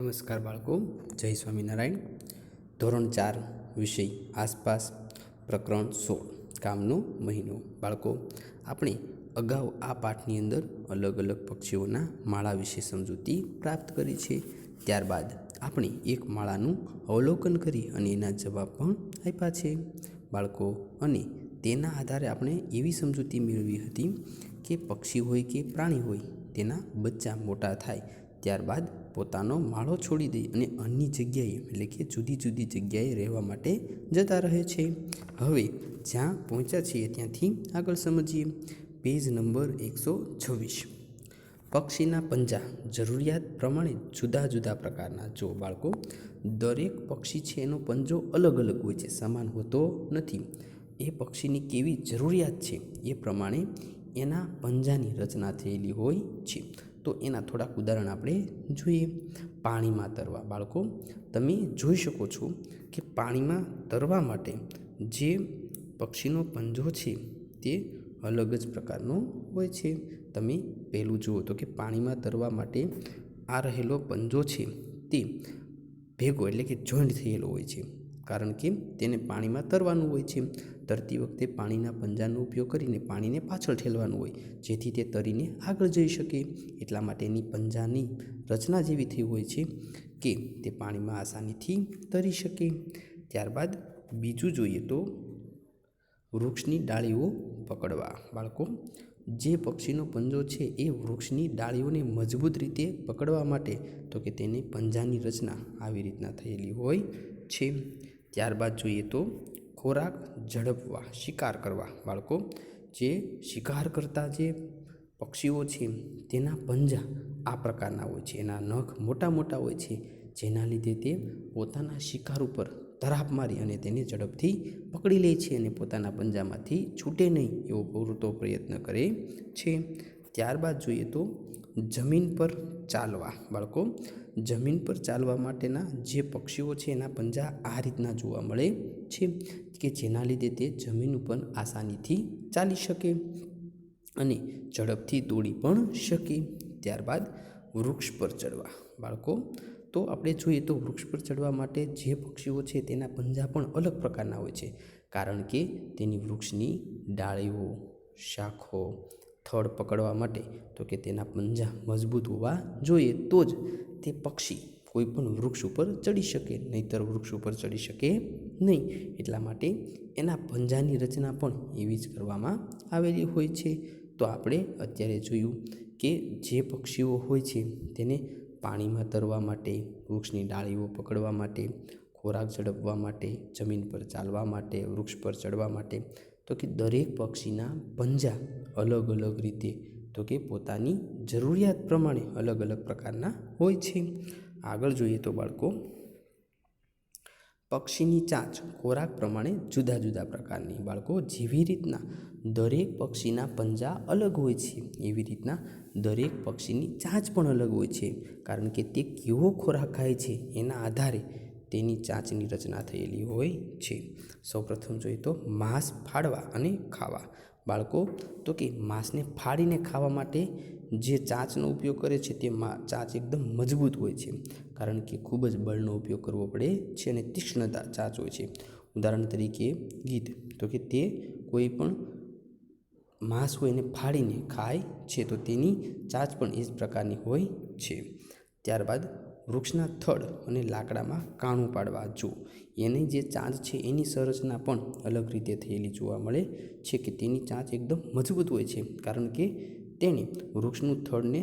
નમસ્કાર બાળકો, જય સ્વામિનારાયણ. ધોરણ 4 વિષય આસપાસ, પ્રકરણ 16 કામનો મહિનો. બાળકો, આપણે અગાઉ આ પાઠની અંદર અલગ અલગ પક્ષીઓના માળા વિશે સમજૂતી પ્રાપ્ત કરી છે. ત્યારબાદ આપણે એક માળાનું અવલોકન કરી અને એના જવાબ પણ આપ્યા છે બાળકો. અને તેના આધારે આપણે એવી સમજૂતી મેળવી હતી કે પક્ષી હોય કે પ્રાણી હોય, તેના બચ્ચા મોટા થાય ત્યારબાદ પોતાનો માળો છોડી દે અને અન્ય જગ્યાએ એટલે કે જુદી જુદી જગ્યાએ રહેવા માટે જતા રહે છે. હવે જ્યાં પહોંચ્યા છીએ ત્યાંથી આગળ સમજીએ. Page number 126. પક્ષીના પંજા જરૂરિયાત પ્રમાણે જુદા જુદા પ્રકારના. જો બાળકો, દરેક પક્ષી છે એનો પંજો અલગ અલગ હોય છે, સમાન હોતો નથી. એ પક્ષીની કેવી જરૂરિયાત છે એ પ્રમાણે એના પંજાની રચના થયેલી હોય છે. તો એના થોડાક ઉદાહરણ આપણે જોઈએ. પાણીમાં તરવા. બાળકો, તમે જોઈ શકો છો કે પાણીમાં તરવા માટે જે પક્ષીનો પંજો છે તે અલગ જ પ્રકારનો હોય છે. તમે પહેલું જુઓ તો કે પાણીમાં તરવા માટે આ રહેલો પંજો છે તે ભેગો એટલે કે જોઈન્ટ થયેલો હોય છે, કારણ કે તેને પાણીમાં તરવાનું હોય છે. તરતી વખતે પાણીના પંજાનો ઉપયોગ કરીને પાણીને પાછળ ઠેલવાનું હોય, જેથી તે તરીને આગળ જઈ શકે. એટલા માટેની પંજાની રચના જેવી થઈ હોય છે કે તે પાણીમાં આસાનીથી તરી શકે. ત્યારબાદ બીજું જોઈએ તો વૃક્ષની ડાળીઓ પકડવા. બાળકો, જે પક્ષીનો પંજો છે એ વૃક્ષની ડાળીઓને મજબૂત રીતે પકડવા માટે તો કે તેને પંજાની રચના આવી રીતના થયેલી હોય છે. ત્યારબાદ જોઈએ તો ખોરાક ઝડપવા, શિકાર કરવા. બાળકો, જે શિકાર કરતા જે પક્ષીઓ છે તેના પંજા આ પ્રકારના હોય છે. એના નખ મોટા મોટા હોય છે, જેના લીધે તે પોતાના શિકાર ઉપર તરાપ મારી અને તેને ઝડપથી પકડી લે છે અને પોતાના પંજામાંથી છૂટે નહીં એવો પૂરતો પ્રયત્ન કરે છે. ત્યારબાદ જોઈએ તો જમીન પર ચાલવા. બાળકો, જમીન પર ચાલવા માટેના જે પક્ષીઓ છે એના પંજા આ રીતના જોવા મળે છે કે જેના લીધે તે જમીન ઉપર આસાનીથી ચાલી શકે અને ઝડપથી દોડી પણ શકે. ત્યારબાદ વૃક્ષ પર ચડવા. બાળકો, તો આપણે જોઈએ તો વૃક્ષ પર ચડવા માટે જે પક્ષીઓ છે તેના પંજા પણ અલગ પ્રકારના હોય છે, કારણ કે તેની વૃક્ષની ડાળીઓ, શાખો, થડ પકડવા માટે તો કે તેના પંજા મજબૂત હોવા જોઈએ, તો જ તે પક્ષી કોઈ પણ વૃક્ષ ઉપર ચડી શકે, નહીંતર વૃક્ષ ઉપર ચડી શકે નહીં. એટલા માટે એના પંજાની રચના પણ એવી જ કરવામાં આવેલી હોય છે. તો આપણે અત્યારે જોયું કે જે પક્ષીઓ હોય છે તેને પાણીમાં તરવા માટે, વૃક્ષની ડાળીઓ પકડવા માટે, ખોરાક ઝડપવા માટે, જમીન પર ચાલવા માટે, વૃક્ષ પર ચડવા માટે તો કે દરેક પક્ષીના પંજા અલગ અલગ રીતે તો કે પોતાની જરૂરિયાત પ્રમાણે અલગ અલગ પ્રકારના હોય છે. આગળ જોઈએ તો બાળકો, પક્ષીની ચાંચ ખોરાક પ્રમાણે જુદા જુદા પ્રકારની. બાળકો, જેવી રીતના દરેક પક્ષીના પંજા અલગ હોય છે એવી રીતના દરેક પક્ષીની ચાંચ પણ અલગ હોય છે, કારણ કે તે કેવો ખોરાક ખાય છે એના આધારે તેની ચાંચની રચના થયેલી હોય છે. સૌપ્રથમ જોઈએ તો માંસ ફાડવા અને ખાવા. બાળકો, તો કે માંસને ફાડીને ખાવા માટે જે ચાંચનો ઉપયોગ કરે છે તે ચાંચ એકદમ મજબૂત હોય છે, કારણ કે ખૂબ જ બળનો ઉપયોગ કરવો પડે છે અને તીક્ષ્ણતા ચાંચ હોય છે. ઉદાહરણ તરીકે ગીધ, તો કે તે કોઈ પણ માંસ હોય એને ફાડીને ખાય છે, તો તેની ચાંચ પણ એ જ પ્રકારની હોય છે. ત્યારબાદ વૃક્ષના થડ અને લાકડામાં કાણું પાડવા. જો એની જે ચાંચ છે એની સંરચના પણ અલગ રીતે થયેલી જોવા મળે છે કે તેની ચાંચ એકદમ મજબૂત હોય છે, કારણ કે તેણે વૃક્ષનું થડને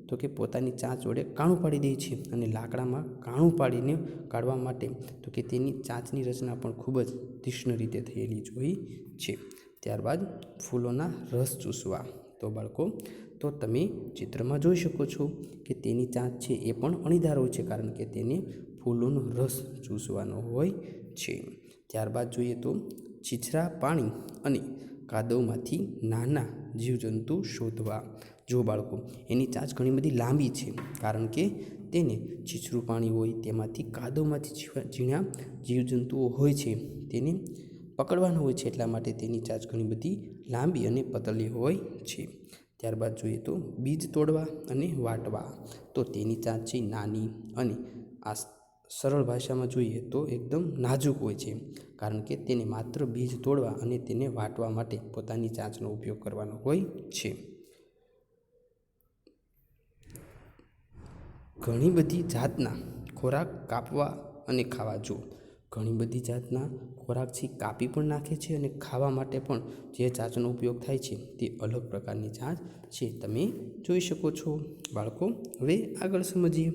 તો કે પોતાની ચાંચ વડે કાણું પાડી દે છે અને લાકડામાં કાણું પાડીને કાઢવા માટે તો કે તેની ચાંચની રચના પણ ખૂબ જ તીક્ષ્ણ રીતે થયેલી જોઈ છે. ત્યારબાદ ફૂલોના રસ ચૂસવા. તો બાળકો, તો તમે ચિત્રમાં જોઈ શકો છો કે તેની ચાંચ છે એ પણ અણીદાર હોય છે, કારણ કે તેને ફૂલોનો રસ ચૂસવાનો હોય છે. ત્યારબાદ જોઈએ તો છીછરા પાણી અને કાદવમાંથી નાના જીવજંતુ શોધવા. જો બાળકો, એની ચાંચ ઘણી બધી લાંબી છે, કારણ કે તેને છીછરું પાણી હોય તેમાંથી કાદવમાંથી ઝીણા જીવજંતુઓ હોય છે તેને પકડવાનું હોય છે, એટલા માટે તેની ચાંચ ઘણી બધી લાંબી અને પતલી હોય છે. ત્યારબાદ જોઈએ તો બીજ તોડવા અને વાટવા. તો તેની ચાંચ છે નાની અને આ સરળ ભાષામાં જોઈએ તો એકદમ નાજુક હોય છે, કારણ કે તેને માત્ર બીજ તોડવા અને તેને વાટવા માટે પોતાની ચાંચનો ઉપયોગ કરવાનો હોય છે. ઘણી બધી જાતના ખોરાક કાપવા અને ખાવા. જો ઘણી બધી જાતના ખોરાક છે કાપી પણ નાખે છે અને ખાવા માટે પણ જે ચાંચનો ઉપયોગ થાય છે તે અલગ પ્રકારની ચાંચ છે, તમે જોઈ શકો છો. બાળકો, હવે આગળ સમજીએ.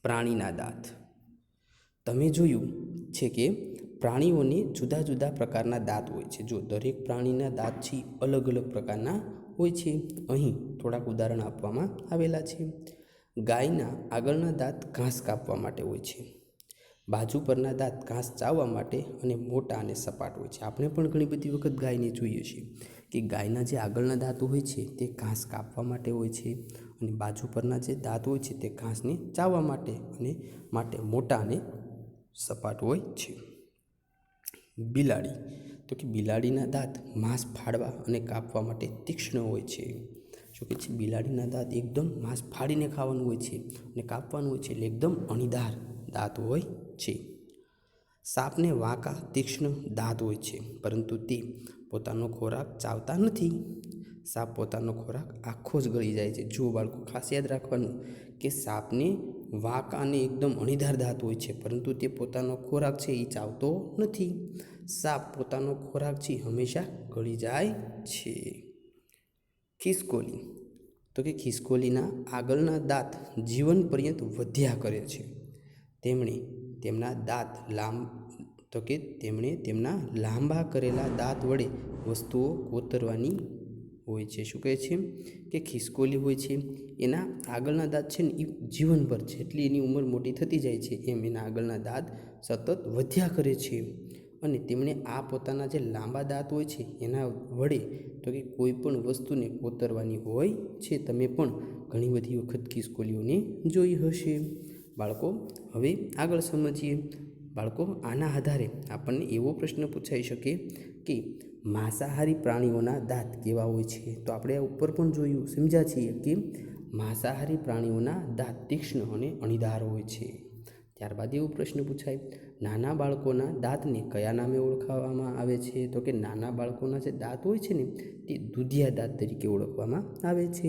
પ્રાણીના દાંત. તમે જોયું છે કે પ્રાણીઓને જુદા જુદા પ્રકારના દાંત હોય છે. જો દરેક પ્રાણીના દાંત છે અલગ અલગ પ્રકારના હોય છે. અહીં થોડાક ઉદાહરણ આપવામાં આવેલા છે. ગાયના આગળના દાંત ઘાસ કાપવા માટે હોય છે. બાજુ પરના દાંત ઘાસ ચાવવા માટે અને મોટા અને સપાટ હોય છે. આપણે પણ ઘણી બધી વખત ગાયને જોઈએ છીએ કે ગાયના જે આગળના દાંત હોય છે તે ઘાસ કાપવા માટે હોય છે અને બાજુ પરના જે દાંત હોય છે તે ઘાસને ચાવવા માટે મોટા અને સપાટ હોય છે. બિલાડી. તો કે બિલાડીના દાંત માંસ ફાડવા અને કાપવા માટે તીક્ષ્ણ હોય છે. શું કે છે? બિલાડીના દાંત એકદમ માંસ ફાડીને ખાવાનું હોય છે અને કાપવાનું હોય છે, એટલે એકદમ અણીદાર દાંત હોય છે. સાપને વાંકા તીક્ષ્ણ દાંત હોય છે, પરંતુ તે પોતાનો ખોરાક ચાવતા નથી. સાપ પોતાનો ખોરાક આખો જ ગળી જાય છે. જો બાળકો, ખાસ યાદ રાખવાનું કે સાપને વાંકા અને એકદમ અણીદાર દાંત હોય છે, પરંતુ તે પોતાનો ખોરાક છે એ ચાવતો નથી. સાપ પોતાનો ખોરાક છે હંમેશા ગળી જાય છે. ખિસકોલી. તો કે ખિસકોલીના આગળના દાંત જીવન પર્યંત વધ્યા કરે છે. તેમણે તેમના લાંબા કરેલા દાંત વડે વસ્તુઓ કોતરવાની હોય છે. શું કહે છે? કે ખિસકોલી હોય છે એના આગળના દાંત છે ને એ જીવનભર, જેટલી એની ઉંમર મોટી થતી જાય છે એમ એના આગળના દાંત સતત વધ્યા કરે છે અને તેમણે આ પોતાના જે લાંબા દાંત હોય છે એના વડે તો કે કોઈ પણ વસ્તુને કોતરવાની હોય છે. તમે પણ ઘણી બધી વખત ખિસકોલીઓને જોઈ હશે. બાળકો, હવે આગળ સમજીએ. બાળકો, આના આધારે આપણને એવો પ્રશ્ન પૂછાઈ શકે કે માંસાહારી પ્રાણીઓના દાંત કેવા હોય છે. તો આપણે આ ઉપર પણ જોયું, સમજ્યા છીએ કે માંસાહારી પ્રાણીઓના દાંત તીક્ષ્ણ અને અણીદાર હોય છે. ત્યારબાદ એવો પ્રશ્ન પૂછાય, નાના બાળકોના દાંતને કયા નામે ઓળખવામાં આવે છે? તો કે નાના બાળકોના જે દાંત હોય છે ને તે દુધિયા દાંત તરીકે ઓળખવામાં આવે છે.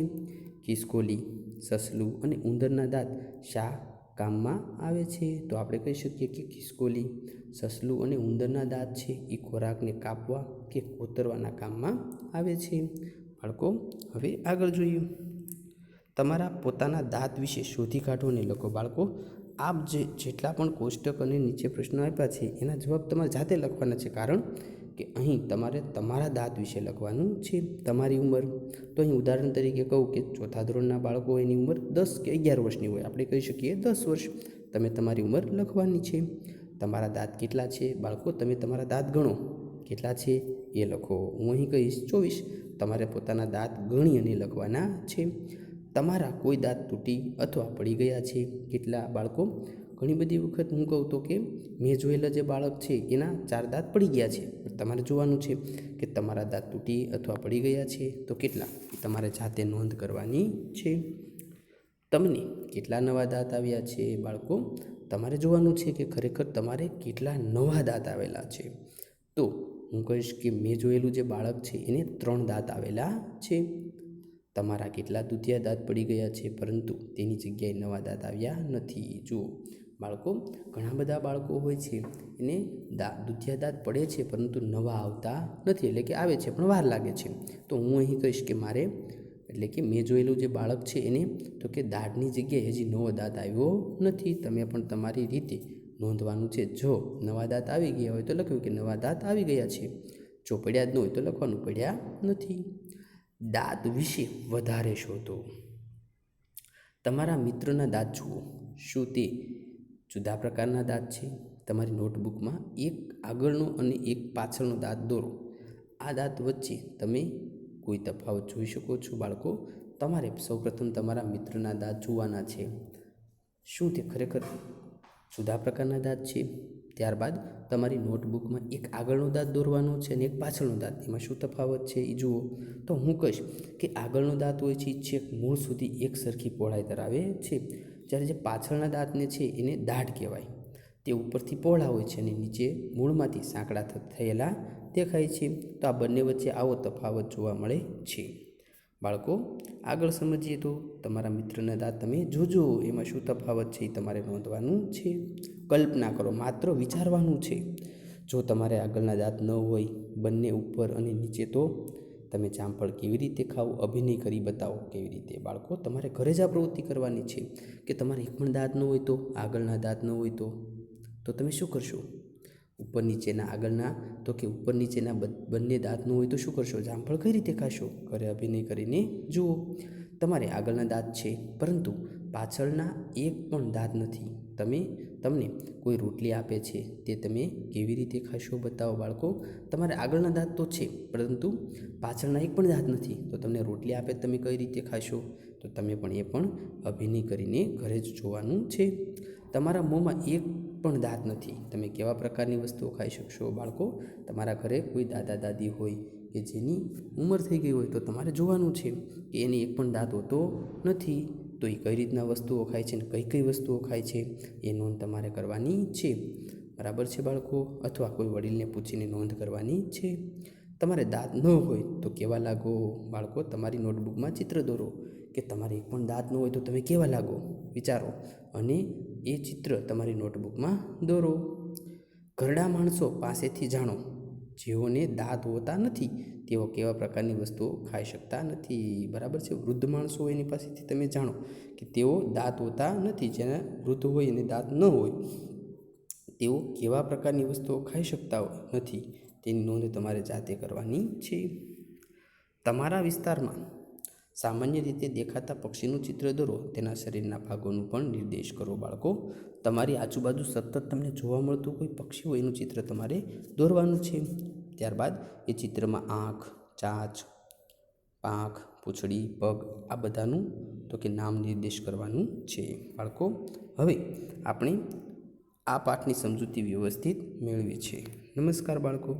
ખિસકોલી, સસલું અને ઉંદરના દાંત શા કામમાં આવે છે? તો આપણે કહી શકીએ કે ખિસકોલી, સસલું અને ઉંદરના દાંત છે એ ખોરાકને કાપવા કે કોતરવાના કામમાં આવે છે. બાળકો, હવે આગળ જોઈએ. તમારા પોતાના દાંત વિશે શોધી કાઢો અને લખો. બાળકો, આપ જેટલા પણ કોષ્ટક અને નીચે પ્રશ્નો આપ્યા છે એના જવાબ તમારે જાતે લખવાના છે, કારણ કે અહીં તમારે તમારા દાંત વિશે લખવાનું છે. તમારી ઉંમર, તો અહીં ઉદાહરણ તરીકે કહું કે ચોથા ધોરણના બાળકો એની ઉંમર 10 કે 11 વર્ષની હોય, આપણે કહી શકીએ 10 વર્ષ. તમે તમારી ઉંમર લખવાની છે. તમારા દાંત કેટલા છે? બાળકો, તમે તમારા દાંત ગણો, કેટલા છે એ લખો. હું અહીં કહીશ 24. તમારે પોતાના દાંત ગણી અને લખવાના છે. તમારા કોઈ દાંત તૂટી અથવા પડી ગયા છે? કેટલા? બાળકો, ઘણી બધી વખત હું કહું તો કે મેં જોયેલા જે બાળક છે એના 4 દાંત પડી ગયા છે. તમારે જોવાનું છે કે તમારા દાંત તૂટી અથવા પડી ગયા છે તો કેટલા, તમારે જાતે નોંધ કરવાની છે. તમને કેટલા નવા દાંત આવ્યા છે? બાળકો, તમારે જોવાનું છે કે ખરેખર તમારે કેટલા નવા દાંત આવેલા છે. તો હું કહીશ કે મેં જોયેલું જે બાળક છે એને 3 દાંત આવેલા છે. તમારા કેટલા દુધિયા દાંત પડી ગયા છે, પરંતુ તેની જગ્યાએ નવા દાંત આવ્યા નથી. જુઓ બાળકો, ઘણા બધા બાળકો હોય છે એને દુધિયા દાંત પડે છે પરંતુ નવા આવતા નથી, એટલે કે આવે છે પણ વાર લાગે છે. તો હું અહીં કહીશ કે મારે, એટલે કે મેં જોયેલું જે બાળક છે એને તો કે દાંતની જગ્યાએ હજી નવો દાંત આવ્યો નથી. તમે પણ તમારી રીતે નોંધવાનું છે. જો નવા દાંત આવી ગયા હોય તો લખ્યું કે નવા દાંત આવી ગયા છે. જો પડ્યા જ ન હોય તો લખવાનું પડ્યા નથી. દાંત વિશે વધારે શોધો. તમારા મિત્રના દાંત જુઓ. શું તે જુદા પ્રકારના દાંત છે? તમારી નોટબુકમાં એક આગળનો અને એક પાછળનો દાંત દોરો. આ દાંત વચ્ચે તમે કોઈ તફાવત જોઈ શકો છો? બાળકો, તમારે સૌપ્રથમ તમારા મિત્રના દાંત જોવાના છે. શું તે ખરેખર જુદા પ્રકારના દાંત છે? ત્યારબાદ તમારી નોટબુકમાં એક આગળનો દાંત દોરવાનો છે અને એક પાછળનો દાંત, એમાં શું તફાવત છે એ જુઓ. તો હું કહીશ કે આગળનો દાંત હોય છે છેક મૂળ સુધી એક સરખી પહોળાઈ ધરાવે છે, જ્યારે જે પાછળના દાંતને છે એને દાઢ કહેવાય. તે ઉપરથી પહોળા હોય છે અને નીચે મૂળમાંથી સાંકડા થયેલા દેખાય છે. તો આ બંને વચ્ચે આવો તફાવત જોવા મળે છે. બાળકો, આગળ સમજીએ તો તમારા મિત્રના દાંત તમે જોજો, એમાં શું તફાવત છે એ તમારે નોંધવાનું છે. કલ્પના કરો, માત્ર વિચારવાનું છે. જો તમારે આગળના દાંત ન હોય, બંને ઉપર અને નીચે, તો તમે જામફળ કેવી રીતે ખાવું? અભિનય કરી બતાવો કેવી રીતે. બાળકો, તમારે ઘરે જ આ પ્રવૃત્તિ કરવાની છે કે તમારે એક પણ દાંત ન હોય તો, આગળના દાંત ન હોય તો તમે શું કરશો? ઉપર નીચેના આગળના તો કે ઉપર નીચેના બંને દાંત ન હોય તો શું કરશો? જામફળ કઈ રીતે ખાશો? ઘરે અભિનય કરીને જુઓ. તમારે આગળના દાંત છે પરંતુ પાછળના એક પણ દાંત નથી. તમને કોઈ રોટલી આપે છે, તે તમે કેવી રીતે ખાશો? બતાવો બાળકો. તમારે આગળના દાંત તો છે પરંતુ પાછળના એક પણ દાંત નથી, તો તમને રોટલી આપે તમે કઈ રીતે ખાશો? તો તમે પણ એ પણ અભિનય કરીને ઘરે જ જોવાનું છે. તમારા મોંમાં એક પણ દાંત નથી, તમે કેવા પ્રકારની વસ્તુઓ ખાઈ શકશો? બાળકો, તમારા ઘરે કોઈ દાદા દાદી હોય કે જેની ઉંમર થઈ ગઈ હોય તો તમારે જોવાનું છે કે એની એક પણ દાંત હોતો નથી, તો એ કઈ રીતના વસ્તુઓ ખાય છે અને કઈ કઈ વસ્તુઓ ખાય છે એ નોંધ તમારે કરવાની છે. બરાબર છે બાળકો? અથવા કોઈ વડીલને પૂછીને નોંધ કરવાની છે. તમારે દાંત ન હોય તો કેવા લાગો? બાળકો, તમારી નોટબુકમાં ચિત્ર દોરો કે તમારે એક પણ દાંત ન હોય તો તમે કેવા લાગો, વિચારો અને એ ચિત્ર તમારી નોટબુકમાં દોરો. ઘરડા માણસો પાસેથી જાણો, જેઓને દાંત હોતા નથી તેઓ કેવા પ્રકારની વસ્તુઓ ખાઈ શકતા નથી. બરાબર છે? વૃદ્ધ માણસો હોય એની પાસેથી તમે જાણો કે તેઓ દાંત હોતા નથી, જેના વૃદ્ધ હોય અને દાંત ન હોય તેઓ કેવા પ્રકારની વસ્તુઓ ખાઈ શકતા નથી, તેની નોંધ તમારે જાતે કરવાની છે. તમારા વિસ્તારમાં સામાન્ય રીતે દેખાતા પક્ષીનું ચિત્ર દોરો, તેના શરીરના ભાગોનું પણ નિર્દેશ કરો. બાળકો, તમારી આજુબાજુ સતત તમને જોવા મળતું કોઈ પક્ષી હોય એનું ચિત્ર તમારે દોરવાનું છે. ત્યારબાદ એ ચિત્રમાં આંખ, ચાંચ, પાંખ, પૂંછડી, પગ આ બધાનું તો કે નામ નિર્દેશ કરવાનું છે. બાળકો, હવે આપણે આ પાઠની સમજૂતી વ્યવસ્થિત મેળવી છે. નમસ્કાર બાળકો.